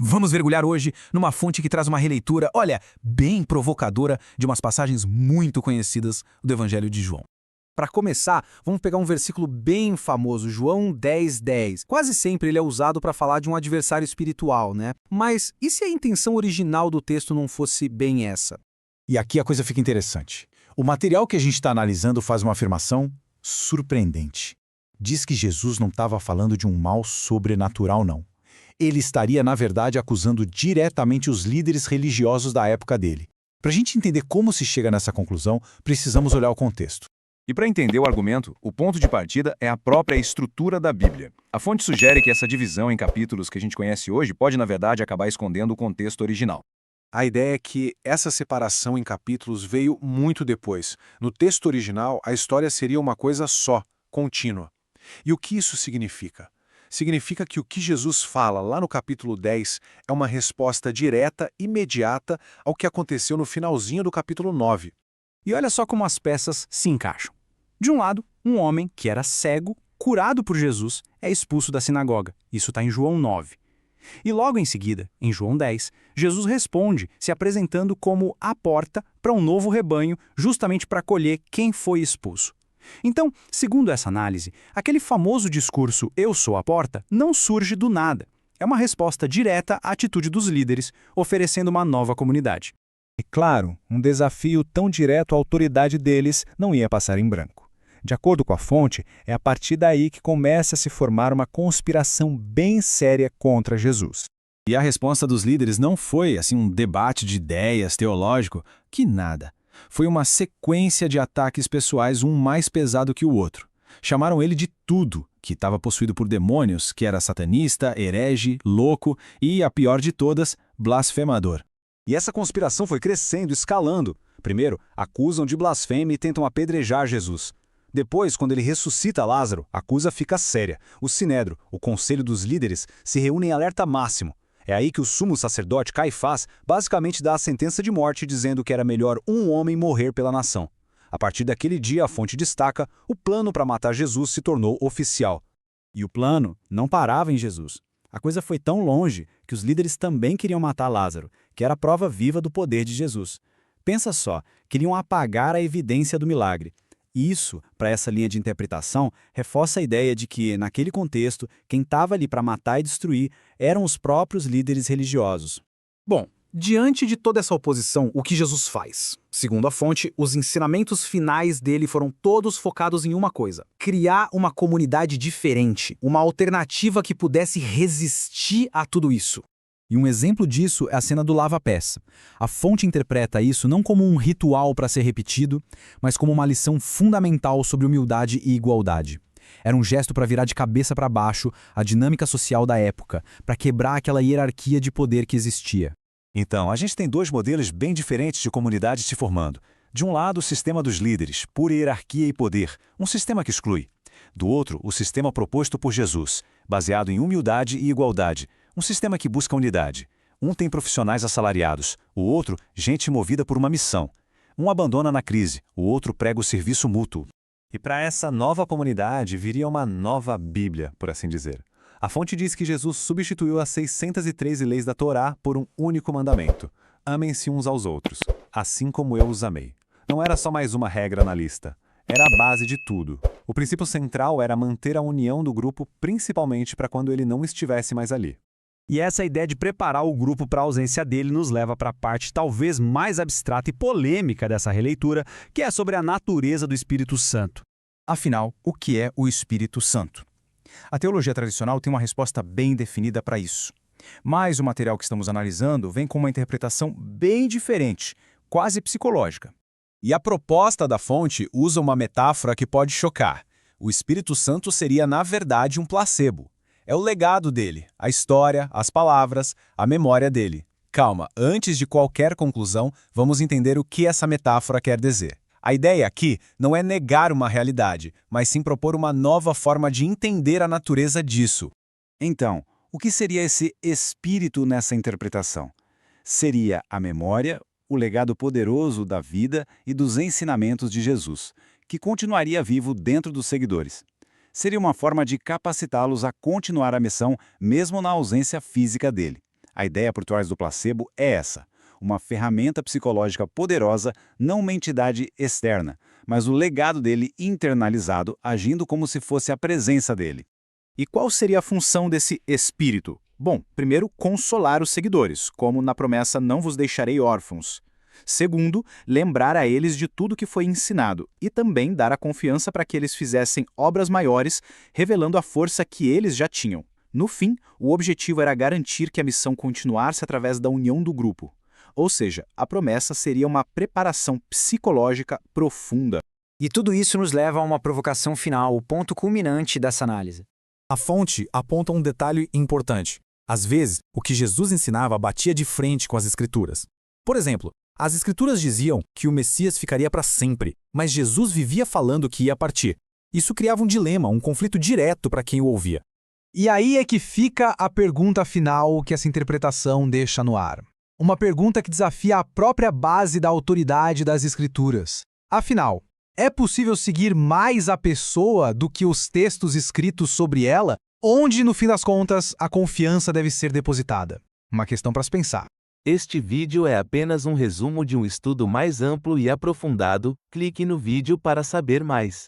Vamos mergulhar hoje numa fonte que traz uma releitura, olha, bem provocadora de umas passagens muito conhecidas do Evangelho de João. Para começar, vamos pegar um versículo bem famoso, João 10:10. Quase sempre ele é usado para falar de um adversário espiritual, né? Mas e se a intenção original do texto não fosse bem essa? E aqui a coisa fica interessante. O material que a gente está analisando faz uma afirmação surpreendente. Diz que Jesus não estava falando de um mal sobrenatural, não. Ele estaria, na verdade, acusando diretamente os líderes religiosos da época dele. Para a gente entender como se chega nessa conclusão, precisamos olhar o contexto. E para entender o argumento, o ponto de partida é a própria estrutura da Bíblia. A fonte sugere que essa divisão em capítulos que a gente conhece hoje pode, na verdade, acabar escondendo o contexto original. A ideia é que essa separação em capítulos veio muito depois. No texto original, a história seria uma coisa só, contínua. E o que isso significa? Significa que o que Jesus fala lá no capítulo 10 é uma resposta direta, imediata, ao que aconteceu no finalzinho do capítulo 9. E olha só como as peças se encaixam. De um lado, um homem que era cego, curado por Jesus, é expulso da sinagoga. Isso está em João 9. E logo em seguida, em João 10, Jesus responde, se apresentando como a porta para um novo rebanho, justamente para acolher quem foi expulso. Então, segundo essa análise, aquele famoso discurso "eu sou a porta" não surge do nada. É uma resposta direta à atitude dos líderes, oferecendo uma nova comunidade. E claro, um desafio tão direto à autoridade deles não ia passar em branco. De acordo com a fonte, é a partir daí que começa a se formar uma conspiração bem séria contra Jesus. E a resposta dos líderes não foi, assim, um debate de ideias teológico, que nada. Foi uma sequência de ataques pessoais, um mais pesado que o outro. Chamaram ele de tudo, que estava possuído por demônios, que era satanista, herege, louco e, a pior de todas, blasfemador. E essa conspiração foi crescendo, escalando. Primeiro, acusam de blasfêmia e tentam apedrejar Jesus. Depois, quando ele ressuscita Lázaro, a acusa fica séria. O Sinédrio, o conselho dos líderes, se reúne em alerta máximo. É aí que o sumo sacerdote Caifás basicamente dá a sentença de morte, dizendo que era melhor um homem morrer pela nação. A partir daquele dia, a fonte destaca, o plano para matar Jesus se tornou oficial. E o plano não parava em Jesus. A coisa foi tão longe que os líderes também queriam matar Lázaro, que era a prova viva do poder de Jesus. Pensa só, queriam apagar a evidência do milagre. Isso, para essa linha de interpretação, reforça a ideia de que, naquele contexto, quem estava ali para matar e destruir eram os próprios líderes religiosos. Bom, diante de toda essa oposição, o que Jesus faz? Segundo a fonte, os ensinamentos finais dele foram todos focados em uma coisa: criar uma comunidade diferente, uma alternativa que pudesse resistir a tudo isso. E um exemplo disso é a cena do lava-pés. A fonte interpreta isso não como um ritual para ser repetido, mas como uma lição fundamental sobre humildade e igualdade. Era um gesto para virar de cabeça para baixo a dinâmica social da época, para quebrar aquela hierarquia de poder que existia. Então, a gente tem dois modelos bem diferentes de comunidade se formando. De um lado, o sistema dos líderes, pura hierarquia e poder, um sistema que exclui. Do outro, o sistema proposto por Jesus, baseado em humildade e igualdade, um sistema que busca unidade. Um tem profissionais assalariados, o outro, gente movida por uma missão. Um abandona na crise, o outro prega o serviço mútuo. E para essa nova comunidade viria uma nova Bíblia, por assim dizer. A fonte diz que Jesus substituiu as 613 leis da Torá por um único mandamento: amem-se uns aos outros, assim como eu os amei. Não era só mais uma regra na lista. Era a base de tudo. O princípio central era manter a união do grupo, principalmente para quando ele não estivesse mais ali. E essa ideia de preparar o grupo para a ausência dele nos leva para a parte talvez mais abstrata e polêmica dessa releitura, que é sobre a natureza do Espírito Santo. Afinal, o que é o Espírito Santo? A teologia tradicional tem uma resposta bem definida para isso. Mas o material que estamos analisando vem com uma interpretação bem diferente, quase psicológica. E a proposta da fonte usa uma metáfora que pode chocar. O Espírito Santo seria, na verdade, um placebo. É o legado dele, a história, as palavras, a memória dele. Calma, antes de qualquer conclusão, vamos entender o que essa metáfora quer dizer. A ideia aqui não é negar uma realidade, mas sim propor uma nova forma de entender a natureza disso. Então, o que seria esse espírito nessa interpretação? Seria a memória, o legado poderoso da vida e dos ensinamentos de Jesus, que continuaria vivo dentro dos seguidores. Seria uma forma de capacitá-los a continuar a missão mesmo na ausência física dele. A ideia por trás do placebo é essa: uma ferramenta psicológica poderosa, não uma entidade externa, mas o legado dele internalizado, agindo como se fosse a presença dele. E qual seria a função desse espírito? Bom, primeiro, consolar os seguidores, como na promessa não vos deixarei órfãos. Segundo, lembrar a eles de tudo que foi ensinado e também dar a confiança para que eles fizessem obras maiores, revelando a força que eles já tinham. No fim, o objetivo era garantir que a missão continuasse através da união do grupo. Ou seja, a promessa seria uma preparação psicológica profunda. E tudo isso nos leva a uma provocação final, o ponto culminante dessa análise. A fonte aponta um detalhe importante. Às vezes, o que Jesus ensinava batia de frente com as Escrituras. Por exemplo, as Escrituras diziam que o Messias ficaria para sempre, mas Jesus vivia falando que ia partir. Isso criava um dilema, um conflito direto para quem o ouvia. E aí é que fica a pergunta final que essa interpretação deixa no ar. Uma pergunta que desafia a própria base da autoridade das Escrituras. Afinal, é possível seguir mais a pessoa do que os textos escritos sobre ela? Onde, no fim das contas, a confiança deve ser depositada? Uma questão para se pensar. Este vídeo é apenas um resumo de um estudo mais amplo e aprofundado. Clique no vídeo para saber mais.